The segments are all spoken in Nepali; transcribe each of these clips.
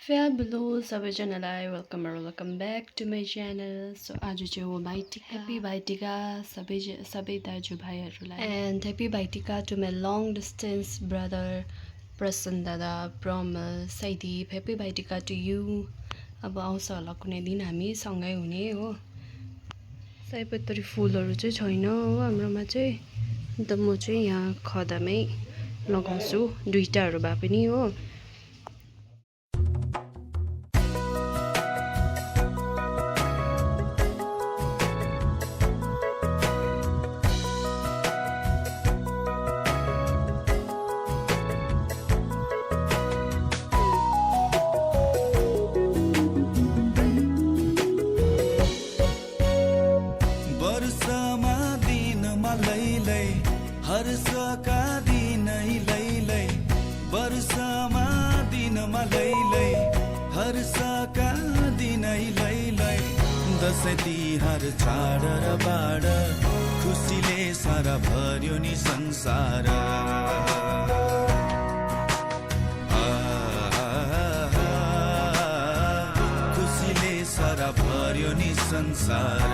Fabulous सबैजनालाई welcome back to my channel. So आज चाहिँ हो भाइटिका। ह्याप्पी भाइटिका सबै दाजुभाइहरूलाई। And happy Bhaitika to my long distance brother Prasanna दादा, Pramal, Saideep. Happy Bhaitika to you. अब आउँछ होला कुनै दिन हामी सँगै हुने हो। सयपत्री फुलहरू चाहिँ छैन हो हाम्रोमा चाहिँ, अन्त म चाहिँ यहाँ खदामै लगाउँछु, दुईटाहरू भए पनि हो। हर्षका दिनै लैलै वर्षमा दिनमा लैलै हर्षका दिनै लैलै दसैँ तिहार चाड र बाड खुसीले सारा भर्यो नि संसार। खुसीले सारा भर्यो नि संसार।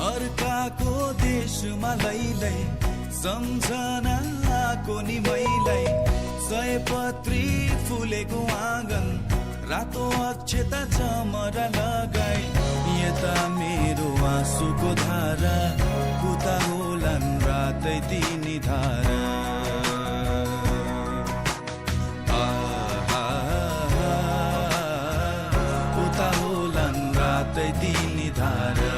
अर्काको देशमा लैलै सम्झनाको नि मैलै सयपत्री फुलेको आँगन रातो अक्षता चमरा लगाई यता मेरो आँसुको धारा उता होलान् रातै तिनी धारा। उता होलान् रातै तिनी धारा।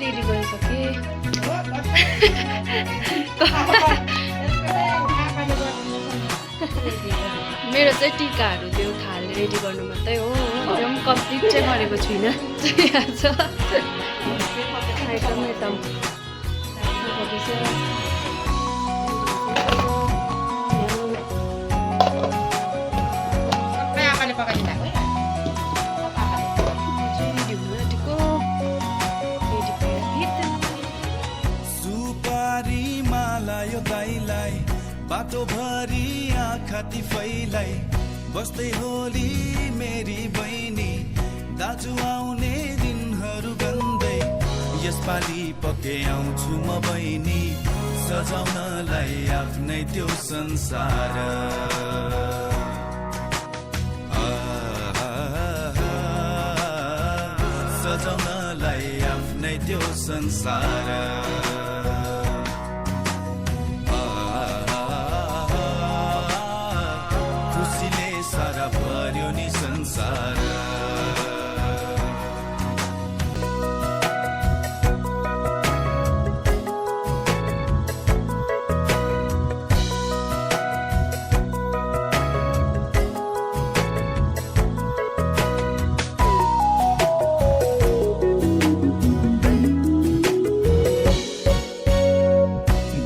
रेडी गरिसकेँ। मेरो चाहिँ टिकाहरू त्यो खाले रेडी गर्नु मात्रै हो, त्यो पनि कम्प्लिट चाहिँ गरेको छुइनँ। बाटो भरि आँखा तिफैलाई बस्दै होली मेरी बहिनी दाजु आउने दिनहरू गन्दै यसपालि पक्कै आउँछु म बहिनी सजाउनलाई आफ्नै त्यो संसार। सजाउनलाई आफ्नै त्यो संसार। सारा भर्यो नि संसार।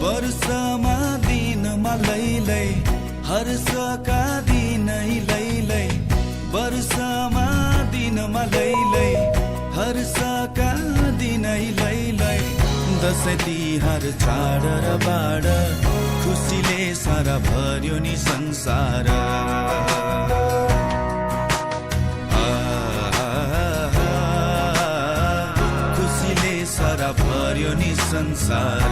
वर्षमा दिनमा लैलै हर्षका दिनै लैलै वर्षमा दिनमा लैलै हर्षका दिनै लैलै दसैँ तिहार चाड र बाड खुसीले सारा भर्यो नि संसार। खुसीले सारा भर्यो नि संसार।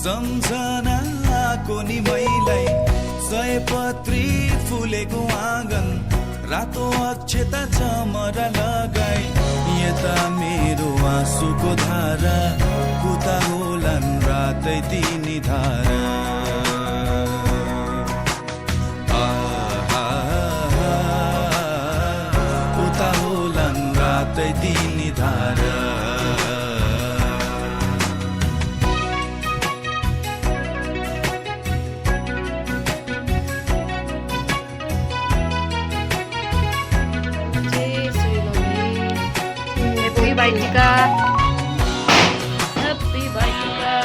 सम्झनाको नि मैलाई सयपत्री फुलेको आँगन रातो अक्षता चमरा लगाई यता मेरो आँसुको धारा उता होलान् रातै तिनी धारा उता होलान् रातै तिनी धारा Baitika. Happy Baitika.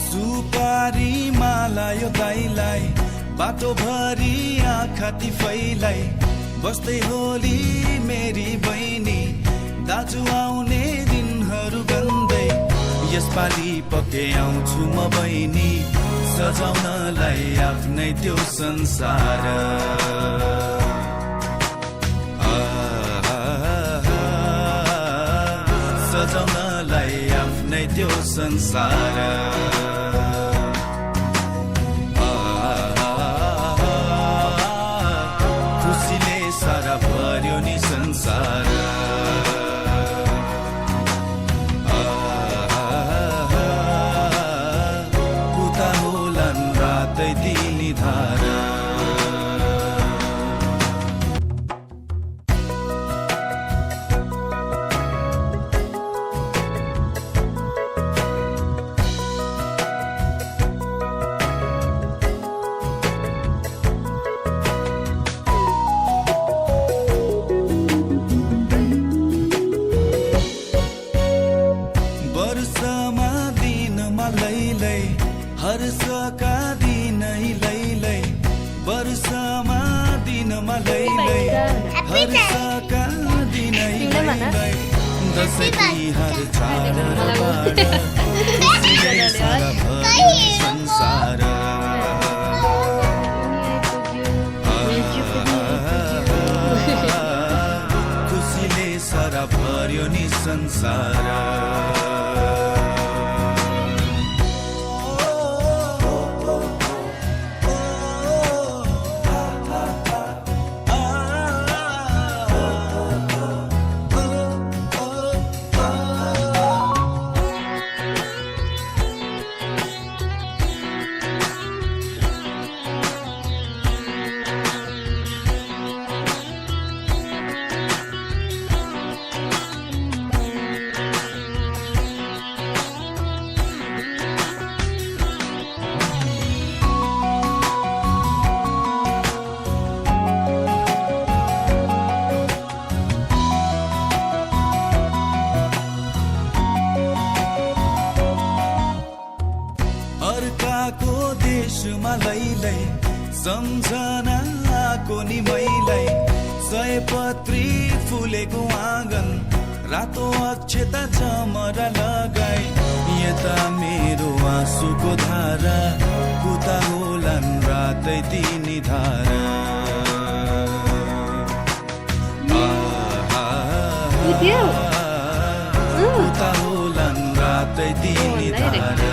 सुपारी माला यो गाईलाई बाटो भरि आँखा तिफैलाई बस्दै होली मेरी बहिनी दाजु आउने दिनहरू गन्दै यसपालि पक्कै आउँछु म बहिनी सजाउनलाई आफ्नै त्यो संसार सजाउनलाई आफ्नै त्यो संसार भर्यो नि संसार उता होलान् रातै तिनी धारा वर्षमा दिनमा लैलै हर्षका दिनै लैलै वर्षमा दिनमा लैलै हर्षका दिनै लैलै दसैँ तिहार चाडबाड खुसीले सारा भर्यो संसार खुसीले सारा भर्यो नि संसार अर्काको देशमा लैलै सम्झनाको नि मैलाई सयपत्री फुलेको आँगन रातो अक्षता चमरा लगाई यता मेरो आँसुको धारा उता होलान् रातै तिनी धारा उता होलान् रातै तिनी धारा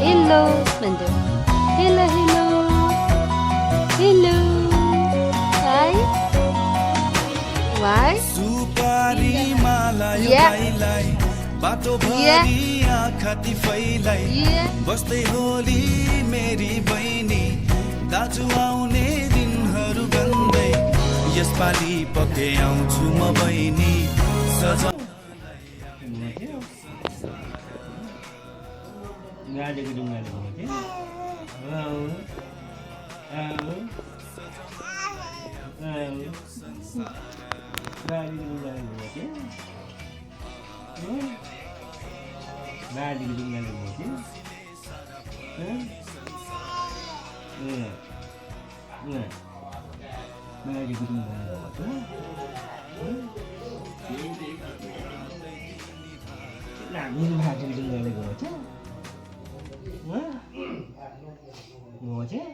Hello, Mando. Hello, hello. Hello. Hi. Why? सुपारी माला यो गाईलाई बाटो भरि आँखा तिफैलाई बस्दै होली मेरी बहिनी दाजु आउने दिनहरू गन्दै यसपालि पक्कै आउँछु म बहिनी सजा गाडीको डुङ्गाले घुम्थ्यो गाडीको डुङ्गाले घुम्थ्यो गाडीको डुङ्गाले घुम्थ्यो गाडीको डुङ्गाले घुम्थ्यो मेरो भाइको डुङ्गाले घुम्थ्यो घुम्थ्यो